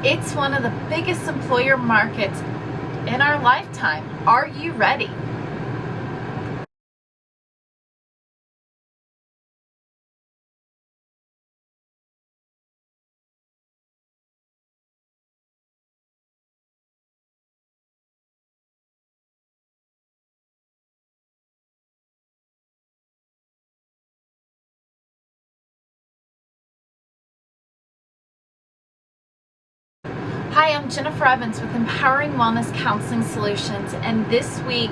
It's one of the biggest employer markets in our lifetime. Are you ready? Hi, I'm Jennifer Evans with Empowering Wellness Counseling Solutions, and this week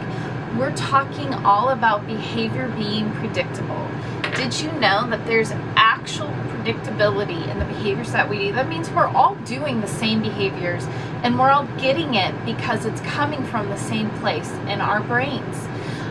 we're talking all about behavior being predictable. Did you know that there's actual predictability in the behaviors that we do? That means we're all doing the same behaviors and we're all getting it because it's coming from the same place in our brains.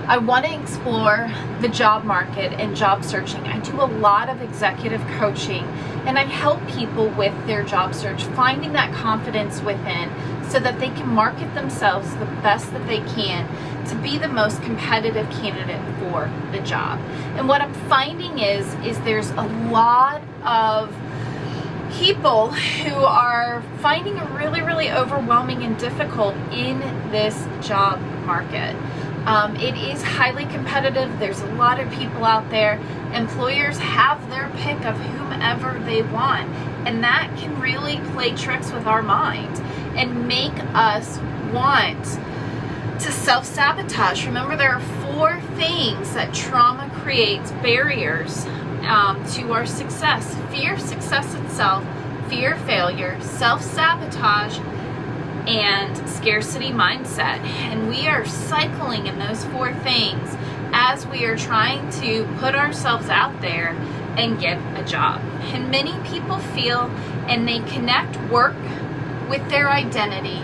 I want to explore the job market and job searching. I do a lot of executive coaching and I help people with their job search, finding that confidence within so that they can market themselves the best that they can to be the most competitive candidate for the job. And what I'm finding is there's a lot of people who are finding it really, really overwhelming and difficult in this job market. It is highly competitive. There's a lot of people out there. Employers have their pick of whomever they want, and that can really play tricks with our mind and make us want to self-sabotage. Remember, there are 4 things that trauma creates barriers to our success: fear of success itself, fear of failure, self-sabotage, and scarcity mindset. And we are cycling in those 4 things as we are trying to put ourselves out there and get a job. And many people feel and they connect work with their identity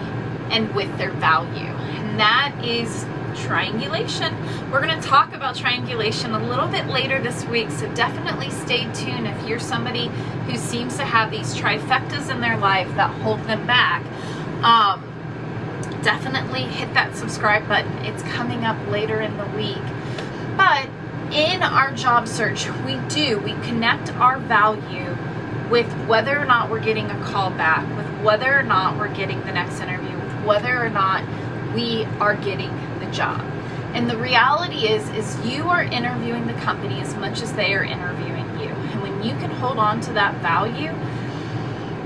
and with their value. And that is triangulation. We're going to talk about triangulation a little bit later this week, so definitely stay tuned if you're somebody who seems to have these trifectas in their life that hold them back. Definitely hit that subscribe button. It's coming up later in the week. But in our job search, we connect our value with whether or not we're getting a call back, with whether or not we're getting the next interview, with whether or not we are getting the job. And the reality is you are interviewing the company as much as they are interviewing you. And when you can hold on to that value,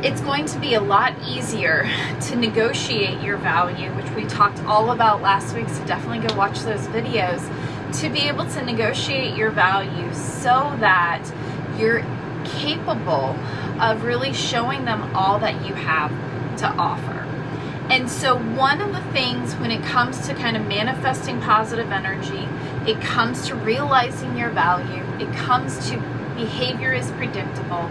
it's going to be a lot easier to negotiate your value, which we talked all about last week, so definitely go watch those videos, to be able to negotiate your value so that you're capable of really showing them all that you have to offer. And so one of the things when it comes to kind of manifesting positive energy, it comes to realizing your value, it comes to behavior is predictable,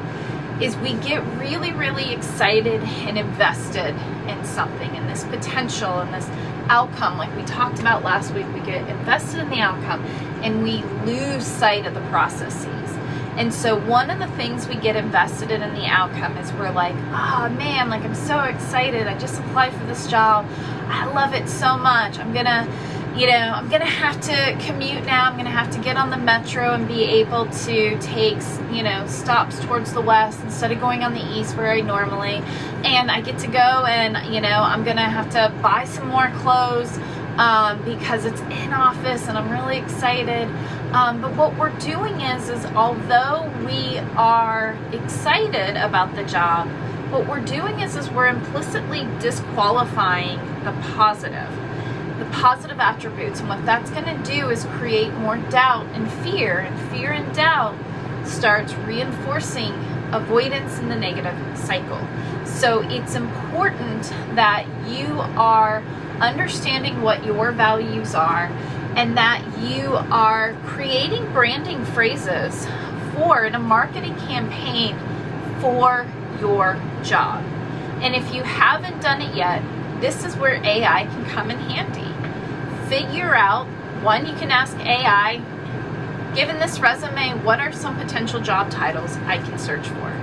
is we get really, really excited and invested in something, in this potential, in this outcome. Like we talked about last week, we get invested in the outcome and we lose sight of the processes. And so one of the things we get invested in the outcome is we're like, oh man, like I'm so excited. I just applied for this job. I love it so much. I'm gonna have to commute now. I'm gonna have to get on the metro and be able to take, stops towards the west instead of going on the east where I normally. And I get to go and, I'm gonna have to buy some more clothes because it's in office and I'm really excited. But what we're doing is although we are excited about the job, what we're doing is we're implicitly disqualifying the positive attributes. And what that's going to do is create more doubt and fear and doubt starts reinforcing avoidance in the negative cycle. So it's important that you are understanding what your values are and that you are creating branding phrases in a marketing campaign for your job. And if you haven't done it yet, this is where AI can come in handy. Figure out, one, you can ask AI, given this resume, what are some potential job titles I can search for?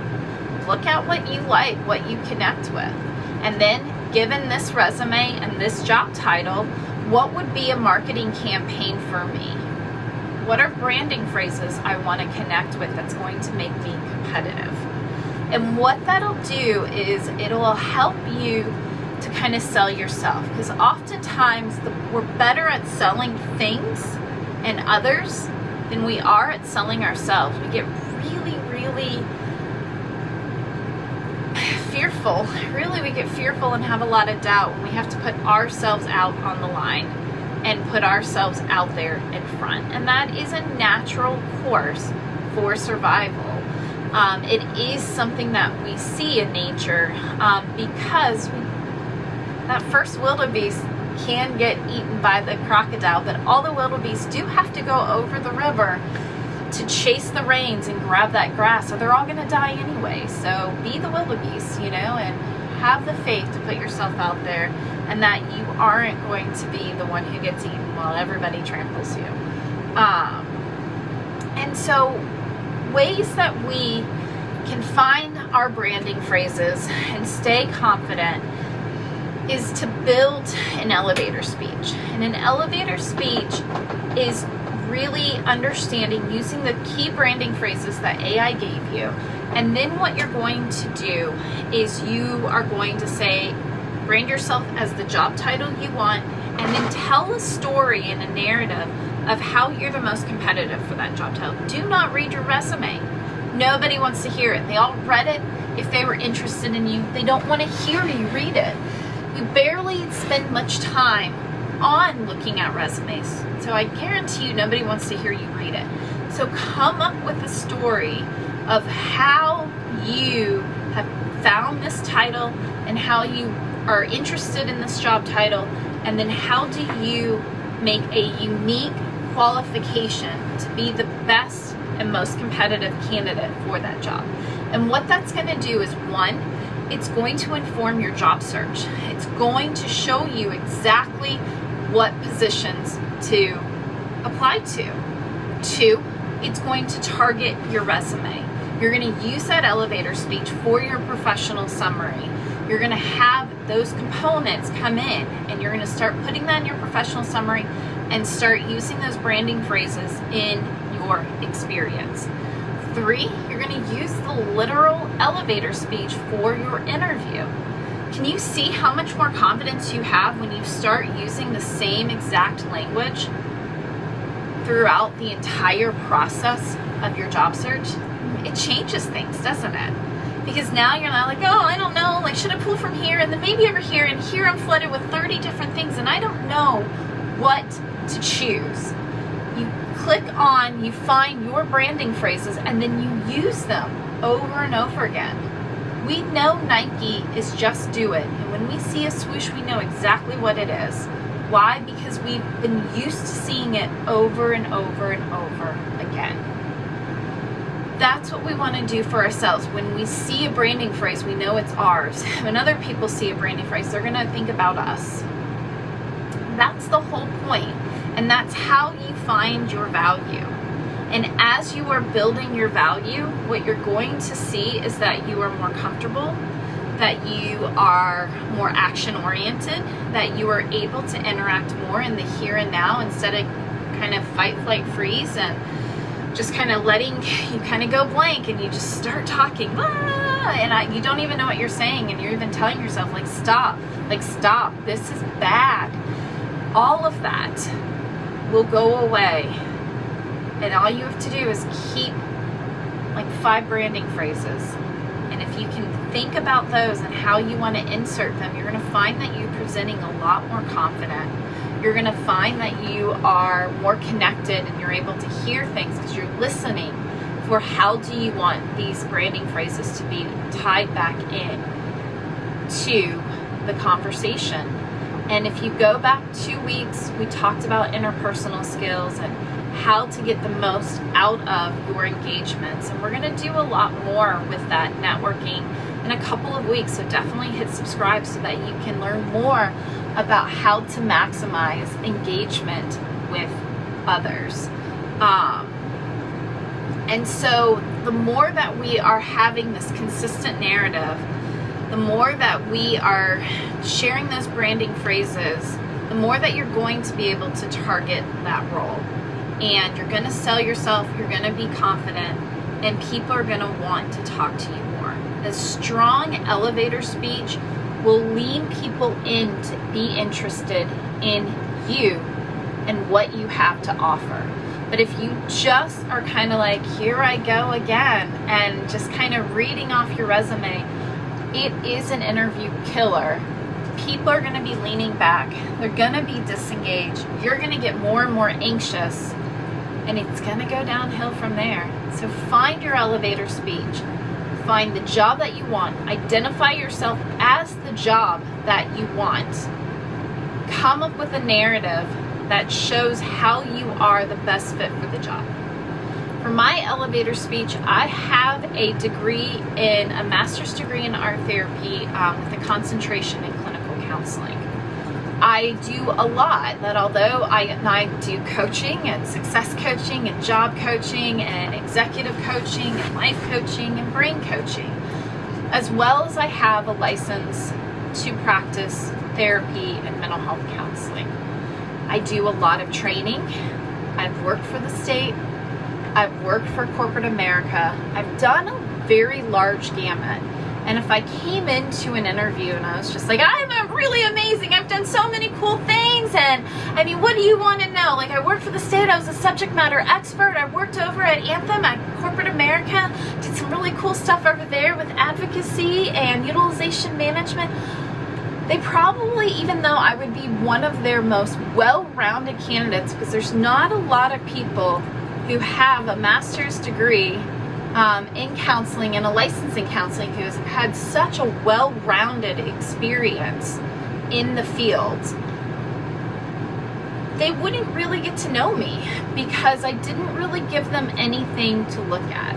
Look at what you like, what you connect with. And then, given this resume and this job title, what would be a marketing campaign for me? What are branding phrases I want to connect with that's going to make me competitive? And what that'll do is it'll help you to kind of sell yourself, because oftentimes we're better at selling things and others than we are at selling ourselves. We get really, really fearful. Really, we get fearful and have a lot of doubt when we have to put ourselves out on the line and put ourselves out there in front. And that is a natural course for survival. It is something that we see in nature because that first wildebeest can get eaten by the crocodile, but all the wildebeests do have to go over the river to chase the reins and grab that grass, or they're all going to die anyway. So be the wildebeest, and have the faith to put yourself out there, and that you aren't going to be the one who gets eaten while everybody tramples you. And so ways that we can find our branding phrases and stay confident is to build an elevator speech. And an elevator speech is really understanding using the key branding phrases that AI gave you. And then what you're going to do is you are going to say, brand yourself as the job title you want, and then tell a story and a narrative of how you're the most competitive for that job title. Do not read your resume. Nobody wants to hear it. They all read it if they were interested in you. They don't want to hear you read it. We barely spend much time on looking at resumes. So I guarantee you nobody wants to hear you read it. So come up with a story of how you have found this title and how you are interested in this job title, and then how do you make a unique qualification to be the best and most competitive candidate for that job. And what that's going to do is, one, it's going to inform your job search. It's going to show you exactly what positions to apply to. Two, it's going to target your resume. You're going to use that elevator speech for your professional summary. You're going to have those components come in, and you're going to start putting that in your professional summary and start using those branding phrases in your experience. Three, you're going to use the literal elevator speech for your interview. Can you see how much more confidence you have when you start using the same exact language throughout the entire process of your job search? It changes things, doesn't it? Because now you're not like, oh, I don't know, like, should I pull from here and then maybe over here, and here I'm flooded with 30 different things and I don't know what to choose. You click on, you find your branding phrases, and then you use them over and over again. We know Nike is just do it. And when we see a swoosh, we know exactly what it is. Why? Because we've been used to seeing it over and over and over again. That's what we want to do for ourselves. When we see a branding phrase, we know it's ours. When other people see a branding phrase, they're going to think about us. That's the whole point. And that's how you find your value. And as you are building your value, what you're going to see is that you are more comfortable, that you are more action-oriented, that you are able to interact more in the here and now instead of kind of fight, flight, freeze, and just kind of letting you kind of go blank and you just start talking, and you don't even know what you're saying, and you're even telling yourself, like, stop, this is bad. All of that will go away, and all you have to do is keep like 5 branding phrases, and if you can think about those and how you want to insert them, you're going to find that you're presenting a lot more confident. You're going to find that you are more connected and you're able to hear things because you're listening for how do you want these branding phrases to be tied back in to the conversation. And if you go back 2 weeks, we talked about interpersonal skills and how to get the most out of your engagements. And we're going to do a lot more with that networking in a couple of weeks. So definitely hit subscribe so that you can learn more about how to maximize engagement with others. And so the more that we are having this consistent narrative, the more that we are sharing those branding phrases, the more that you're going to be able to target that role. And you're going to sell yourself, you're going to be confident, and people are going to want to talk to you more. The strong elevator speech will lead people in to be interested in you and what you have to offer. But if you just are kind of like, here I go again, and just kind of reading off your resume, it is an interview killer. People are going to be leaning back. They're going to be disengaged. You're going to get more and more anxious, and it's going to go downhill from there. So find your elevator speech. Find the job that you want. Identify yourself as the job that you want. Come up with a narrative that shows how you are the best fit for the job. For my elevator speech, I have a degree in a master's degree in art therapy with a concentration in clinical counseling. I do a lot that, although I do coaching and success coaching and job coaching and executive coaching and life coaching and brain coaching, as well as I have a license to practice therapy and mental health counseling. I do a lot of training. I've worked for the state. I've worked for corporate America. I've done a very large gamut. And if I came into an interview and I was just like, I'm really amazing, I've done so many cool things, and I mean, what do you want to know? Like, I worked for the state, I was a subject matter expert, I worked over at Anthem at corporate America, did some really cool stuff over there with advocacy and utilization management. They probably, even though I would be one of their most well-rounded candidates, because there's not a lot of people who have a master's degree in counseling and a license in counseling who has had such a well-rounded experience in the field, they wouldn't really get to know me because I didn't really give them anything to look at.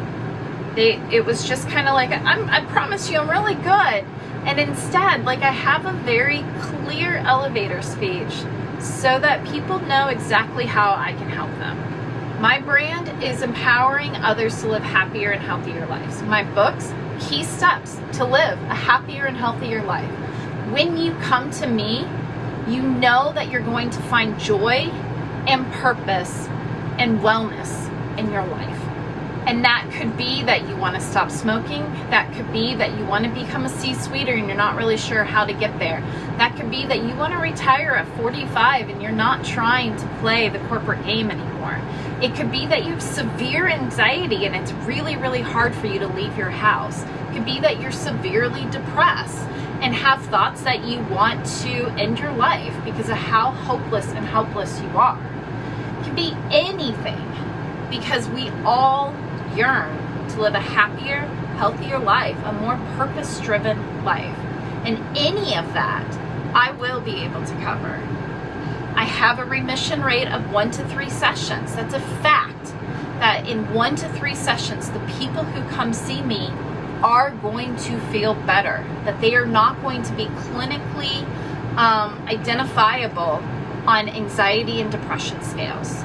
It was just kind of like, I promise you I'm really good. And instead, like, I have a very clear elevator speech so that people know exactly how I can help them. My brand is empowering others to live happier and healthier lives. My books, Key Steps to Live a Happier and Healthier Life. When you come to me, you know that you're going to find joy and purpose and wellness in your life. And that could be that you want to stop smoking. That could be that you want to become a C-suiter and you're not really sure how to get there. That could be that you want to retire at 45 and you're not trying to play the corporate game anymore. It could be that you have severe anxiety and it's really, really hard for you to leave your house. It could be that you're severely depressed and have thoughts that you want to end your life because of how hopeless and helpless you are. It could be anything, because we all yearn to live a happier, healthier life, a more purpose-driven life. And any of that, I will be able to cover. I have a remission rate of 1 to 3 sessions. That's a fact, that in 1 to 3 sessions, the people who come see me are going to feel better, that they are not going to be clinically identifiable on anxiety and depression scales.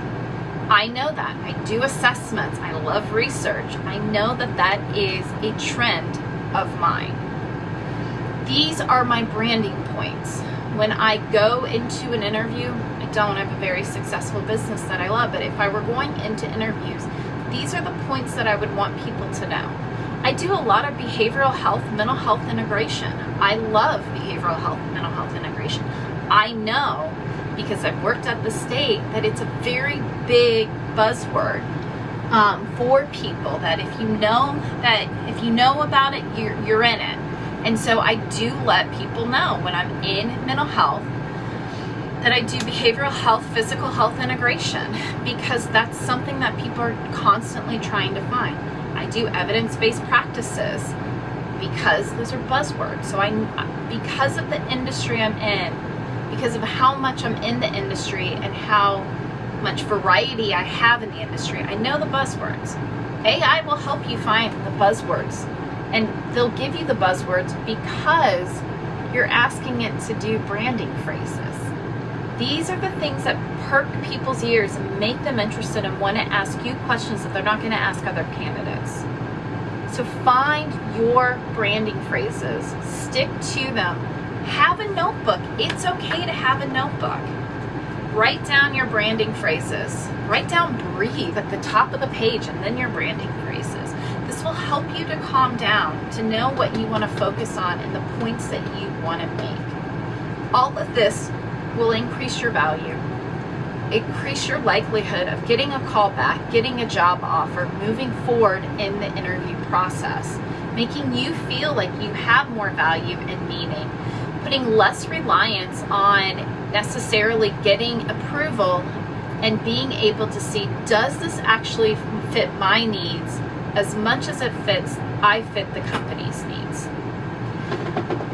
I know that. I do assessments. I love research. I know that that is a trend of mine. These are my branding points. When I go into an interview, I don't have a very successful business that I love, but if I were going into interviews, these are the points that I would want people to know. I do a lot of behavioral health, mental health integration. I love behavioral health, mental health integration. I know, because I've worked at the state, that it's a very big buzzword for people, that if you know about it, you're in it. And so I do let people know when I'm in mental health that I do behavioral health, physical health integration, because that's something that people are constantly trying to find. I do evidence-based practices because those are buzzwords. So because of the industry I'm in, because of how much I'm in the industry and how much variety I have in the industry, I know the buzzwords. AI will help you find the buzzwords, and they'll give you the buzzwords because you're asking it to do branding phrases. These are the things that perk people's ears and make them interested and want to ask you questions that they're not going to ask other candidates. So find your branding phrases, stick to them. Have a notebook. It's okay to have a notebook. Write down your branding phrases. Write down breathe at the top of the page and then your branding phrases. This will help you to calm down, to know what you want to focus on and the points that you want to make. All of this will increase your value, increase your likelihood of getting a call back, getting a job offer, moving forward in the interview process, making you feel like you have more value and meaning, putting less reliance on necessarily getting approval and being able to see, does this actually fit my needs as much as I fit the company's needs.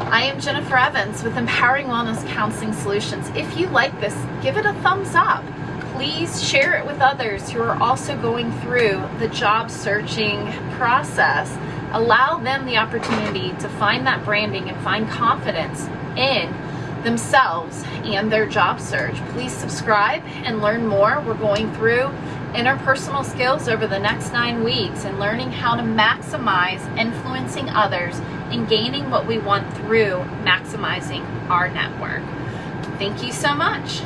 I am Jennifer Evans with Empowering Wellness Counseling Solutions. If you like this, give it a thumbs up. Please share it with others who are also going through the job searching process. Allow them the opportunity to find that branding and find confidence in themselves and their job search. Please subscribe and learn more. We're going through interpersonal skills over the next 9 weeks and learning how to maximize influencing others and gaining what we want through maximizing our network. Thank you so much.